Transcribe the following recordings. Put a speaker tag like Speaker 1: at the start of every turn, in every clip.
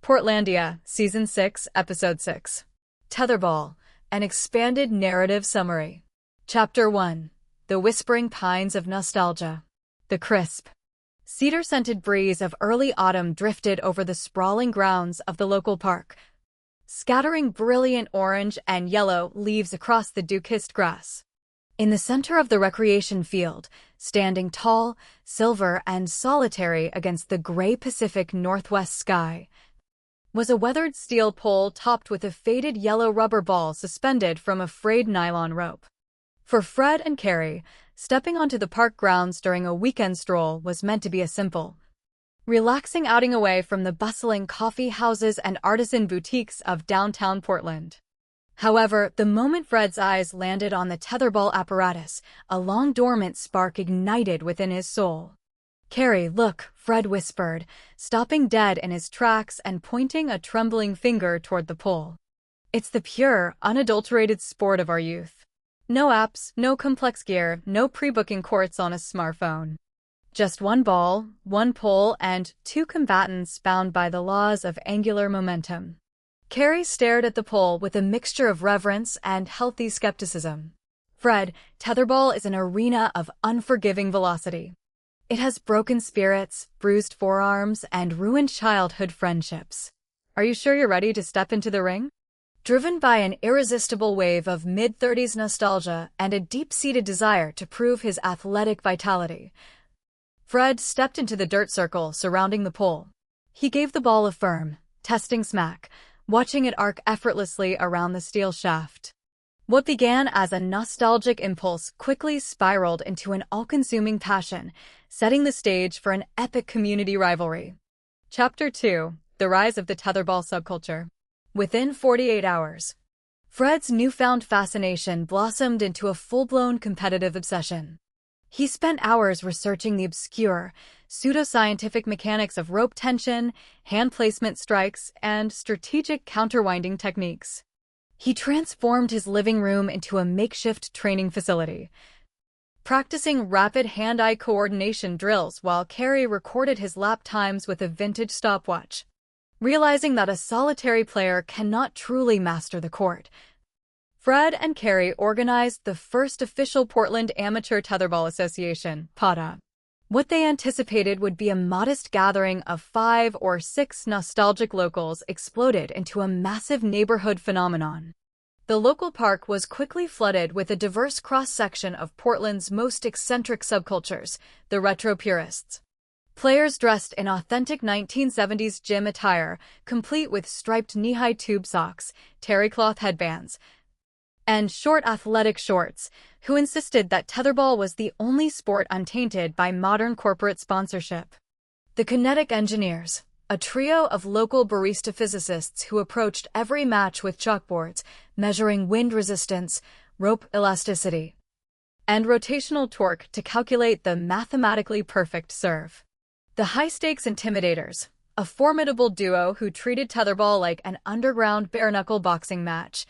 Speaker 1: Portlandia, Season 6, Episode 6. Tetherball, an expanded narrative summary. Chapter 1. The Whispering Pines of Nostalgia. The crisp, cedar-scented breeze of early autumn drifted over the sprawling grounds of the local park, scattering brilliant orange and yellow leaves across the dew-kissed grass. In the center of the recreation field, standing tall, silver, and solitary against the gray Pacific Northwest sky, was a weathered steel pole topped with a faded yellow rubber ball suspended from a frayed nylon rope. For Fred and Carrie, stepping onto the park grounds during a weekend stroll was meant to be a simple, relaxing outing away from the bustling coffee houses and artisan boutiques of downtown Portland. However, the moment Fred's eyes landed on the tetherball apparatus, a long-dormant spark ignited within his soul. "Carrie, look," Fred whispered, stopping dead in his tracks and pointing a trembling finger toward the pole. "It's the pure, unadulterated sport of our youth. No apps, no complex gear, no pre-booking courts on a smartphone. Just one ball, one pole, and two combatants bound by the laws of angular momentum." Carrie stared at the pole with a mixture of reverence and healthy skepticism. "Fred, tetherball is an arena of unforgiving velocity. It has broken spirits, bruised forearms, and ruined childhood friendships. Are you sure you're ready to step into the ring?" Driven by an irresistible wave of mid-30s nostalgia and a deep-seated desire to prove his athletic vitality, Fred stepped into the dirt circle surrounding the pole. He gave the ball a firm, testing smack, watching it arc effortlessly around the steel shaft. What began as a nostalgic impulse quickly spiraled into an all-consuming passion, setting the stage for an epic community rivalry. Chapter 2. The Rise of the Tetherball Subculture. Within 48 hours, Fred's newfound fascination blossomed into a full-blown competitive obsession. He spent hours researching the obscure, pseudoscientific mechanics of rope tension, hand placement strikes, and strategic counterwinding techniques. He transformed his living room into a makeshift training facility, practicing rapid hand-eye coordination drills while Carrie recorded his lap times with a vintage stopwatch. Realizing that a solitary player cannot truly master the court, Fred and Carrie organized the first official Portland Amateur Tetherball Association, PATA. What they anticipated would be a modest gathering of 5 or 6 nostalgic locals exploded into a massive neighborhood phenomenon. The local park was quickly flooded with a diverse cross-section of Portland's most eccentric subcultures, the retro purists. Players dressed in authentic 1970s gym attire, complete with striped knee-high tube socks, terry cloth headbands, and short athletic shorts, who insisted that tetherball was the only sport untainted by modern corporate sponsorship. The Kinetic Engineers, a trio of local barista physicists who approached every match with chalkboards, measuring wind resistance, rope elasticity, and rotational torque to calculate the mathematically perfect serve. The High-Stakes Intimidators, a formidable duo who treated tetherball like an underground bare-knuckle boxing match,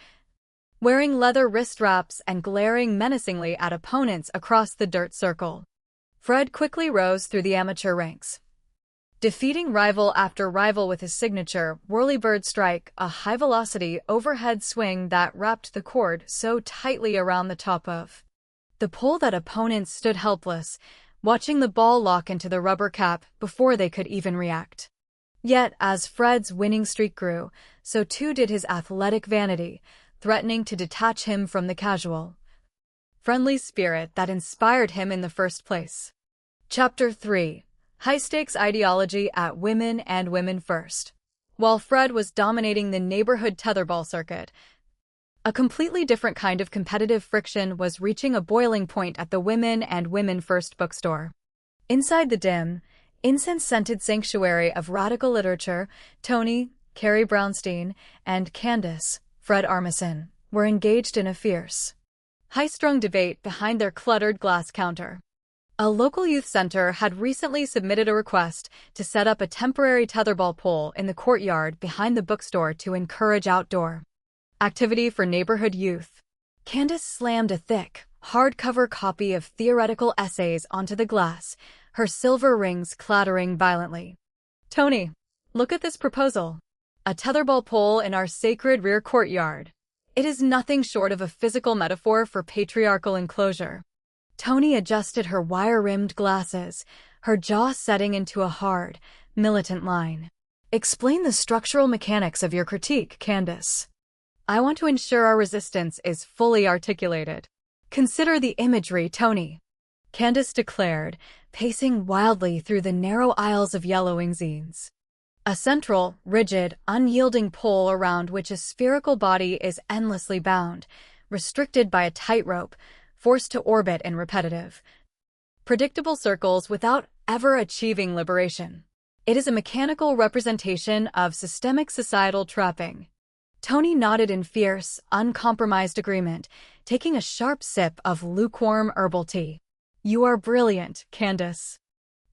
Speaker 1: wearing leather wrist wraps and glaring menacingly at opponents across the dirt circle. Fred quickly rose through the amateur ranks, defeating rival after rival with his signature whirlybird strike, a high-velocity overhead swing that wrapped the cord so tightly around the top of the pole that opponents stood helpless, watching the ball lock into the rubber cap before they could even react. Yet, as Fred's winning streak grew, so too did his athletic vanity, threatening to detach him from the casual, friendly spirit that inspired him in the first place. Chapter 3. High-Stakes Ideology at Women and Women First. While Fred was dominating the neighborhood tetherball circuit, a completely different kind of competitive friction was reaching a boiling point at the Women and Women First bookstore. Inside the dim, incense-scented sanctuary of radical literature, Tony, Carrie Brownstein, and Candace, Fred Armisen, were engaged in a fierce, high-strung debate behind their cluttered glass counter. A local youth center had recently submitted a request to set up a temporary tetherball pole in the courtyard behind the bookstore to encourage outdoor activity for neighborhood youth. Candace slammed a thick, hardcover copy of theoretical essays onto the glass, her silver rings clattering violently. "Tony, look at this proposal. a tetherball pole in our sacred rear courtyard. It is nothing short of a physical metaphor for patriarchal enclosure. Tony adjusted her wire-rimmed glasses, her jaw setting into a hard, militant line. Explain the structural mechanics of your critique, Candace. I want to ensure our resistance is fully articulated. Consider the imagery, Tony, Candace declared, pacing wildly through the narrow aisles of yellowing zines. A central, rigid, unyielding pole around which a spherical body is endlessly bound, restricted by a tightrope, forced to orbit in repetitive, predictable circles without ever achieving liberation. It is a mechanical representation of systemic societal trapping. Tony nodded in fierce, uncompromised agreement, taking a sharp sip of lukewarm herbal tea. You are brilliant, Candace.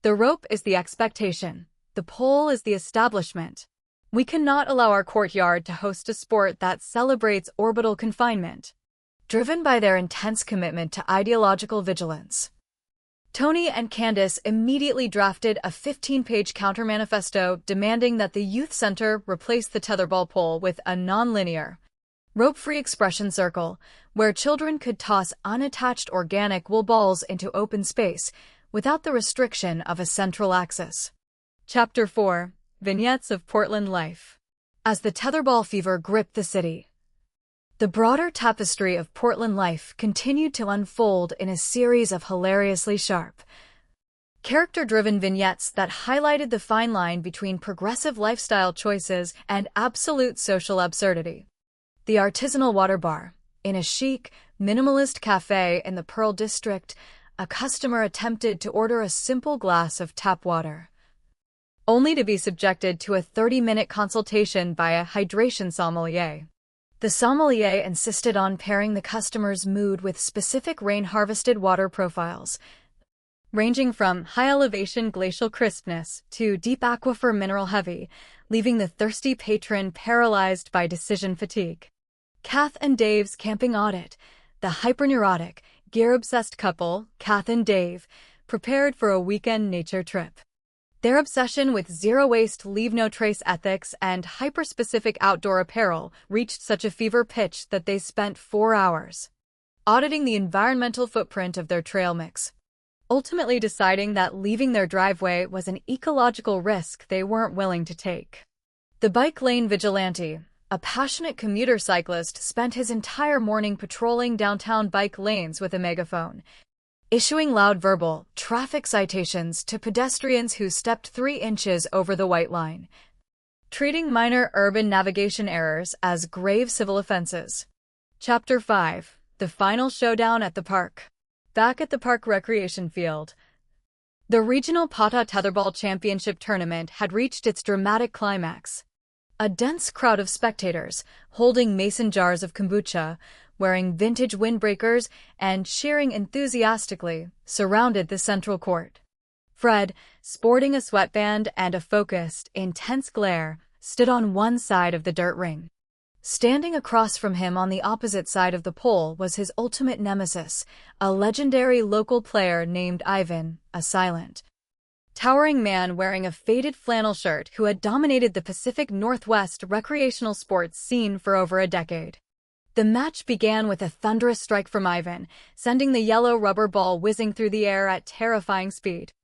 Speaker 1: The rope is the expectation. The pole is the establishment. We cannot allow our courtyard to host a sport that celebrates orbital confinement, driven by their intense commitment to ideological vigilance. Tony and Candace immediately drafted a 15-page counter-manifesto demanding that the youth center replace the tetherball pole with a non-linear, rope-free expression circle where children could toss unattached organic wool balls into open space without the restriction of a central axis. Chapter 4: Vignettes of Portland Life. As the tetherball fever gripped the city, the broader tapestry of Portland life continued to unfold in a series of hilariously sharp, character-driven vignettes that highlighted the fine line between progressive lifestyle choices and absolute social absurdity. The artisanal water bar. In a chic, minimalist cafe in the Pearl District, a customer attempted to order a simple glass of tap water, only to be subjected to a 30-minute consultation by a hydration sommelier. The sommelier insisted on pairing the customer's mood with specific rain-harvested water profiles, ranging from high-elevation glacial crispness to deep aquifer mineral-heavy, leaving the thirsty patron paralyzed by decision fatigue. Kath and Dave's camping audit. The hyperneurotic, gear-obsessed couple, Kath and Dave, prepared for a weekend nature trip. Their obsession with zero-waste, leave-no-trace ethics and hyper-specific outdoor apparel reached such a fever pitch that they spent 4 hours auditing the environmental footprint of their trail mix, ultimately deciding that leaving their driveway was an ecological risk they weren't willing to take. The bike lane vigilante, a passionate commuter cyclist, spent his entire morning patrolling downtown bike lanes with a megaphone, issuing loud verbal traffic citations to pedestrians who stepped 3 inches over the white line, treating minor urban navigation errors as grave civil offenses. Chapter 5: The Final Showdown at the Park. Back at the park recreation field, the regional Pata Tetherball Championship tournament had reached its dramatic climax. A dense crowd of spectators, holding mason jars of kombucha, wearing vintage windbreakers, and cheering enthusiastically, surrounded the central court. Fred, sporting a sweatband and a focused, intense glare, stood on one side of the dirt ring. Standing across from him on the opposite side of the pole was his ultimate nemesis, a legendary local player named Ivan, a silent, towering man wearing a faded flannel shirt who had dominated the Pacific Northwest recreational sports scene for over a decade. The match began with a thunderous strike from Ivan, sending the yellow rubber ball whizzing through the air at terrifying speed.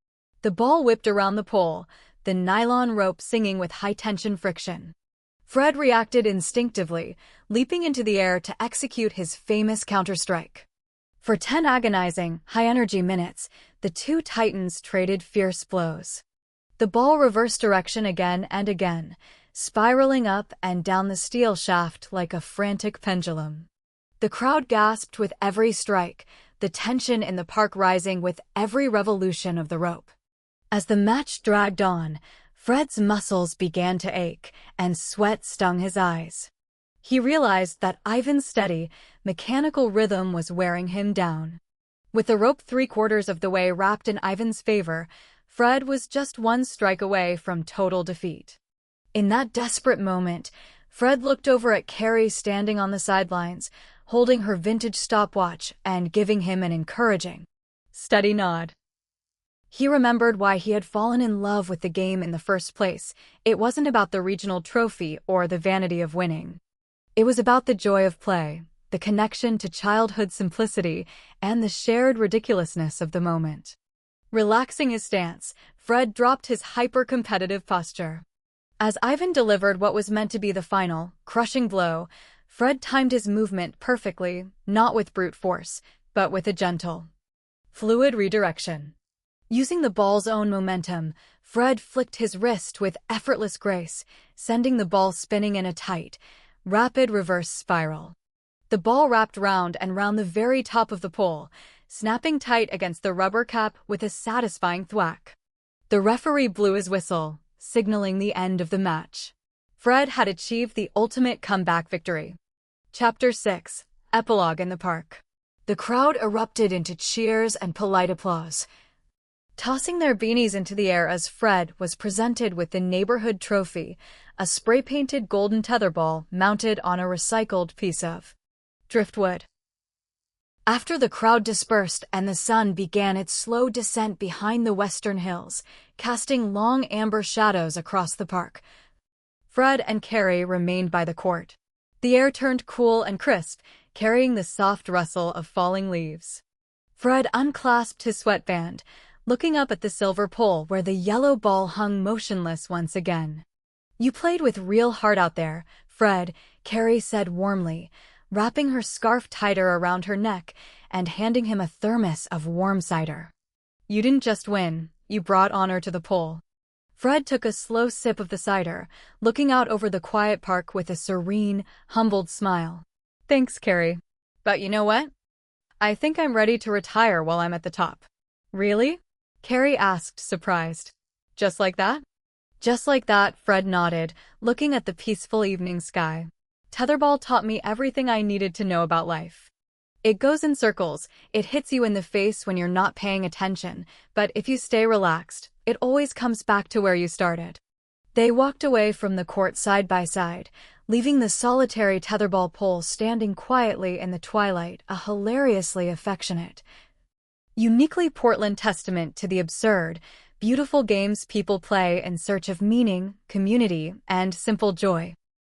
Speaker 1: The ball whipped around the pole, the nylon rope singing with high-tension friction. Fred reacted instinctively, leaping into the air to execute his famous counter-strike. For 10 agonizing, high-energy minutes, the two titans traded fierce blows. The ball reversed direction again and again, spiraling up and down the steel shaft like a frantic pendulum. The crowd gasped with every strike, the tension in the park rising with every revolution of the rope. As the match dragged on, Fred's muscles began to ache, and sweat stung his eyes. He realized that Ivan's steady, mechanical rhythm was wearing him down. With the rope 3/4 of the way wrapped in Ivan's favor, Fred was just one strike away from total defeat. In that desperate moment, Fred looked over at Carrie standing on the sidelines, holding her vintage stopwatch and giving him an encouraging, steady nod. He remembered why he had fallen in love with the game in the first place. It wasn't about the regional trophy or the vanity of winning. It was about the joy of play, the connection to childhood simplicity, and the shared ridiculousness of the moment. Relaxing his stance, Fred dropped his hyper-competitive posture. As Ivan delivered what was meant to be the final, crushing blow, Fred timed his movement perfectly, not with brute force, but with a gentle, fluid redirection. Using the ball's own momentum, Fred flicked his wrist with effortless grace, sending the ball spinning in a tight, rapid reverse spiral. The ball wrapped round and round the very top of the pole, snapping tight against the rubber cap with a satisfying thwack. The referee blew his whistle, signaling the end of the match. Fred had achieved the ultimate comeback victory. Chapter 6: Epilogue in the Park. The crowd erupted into cheers and polite applause, tossing their beanies into the air as Fred was presented with the neighborhood trophy, a spray-painted golden tetherball mounted on a recycled piece of driftwood. After the crowd dispersed and the sun began its slow descent behind the western hills, casting long amber shadows across the park, Fred and Carrie remained by the court. The air turned cool and crisp, carrying the soft rustle of falling leaves. Fred unclasped his sweatband, looking up at the silver pole where the yellow ball hung motionless once again. "You played with real heart out there, Fred," Carrie said warmly, wrapping her scarf tighter around her neck and handing him a thermos of warm cider. "You didn't just win, you brought honor to the pole." Fred took a slow sip of the cider, looking out over the quiet park with a serene, humbled smile. "Thanks, Carrie. But you know what? I think I'm ready to retire while I'm at the top." "Really?" Carrie asked, surprised. "Just like that?" "Just like that," Fred nodded, looking at the peaceful evening sky. "Tetherball taught me everything I needed to know about life. It goes in circles, it hits you in the face when you're not paying attention, but if you stay relaxed, it always comes back to where you started." They walked away from the court side by side, leaving the solitary tetherball pole standing quietly in the twilight, a hilariously affectionate, uniquely Portland testament to the absurd, beautiful games people play in search of meaning, community, and simple joy.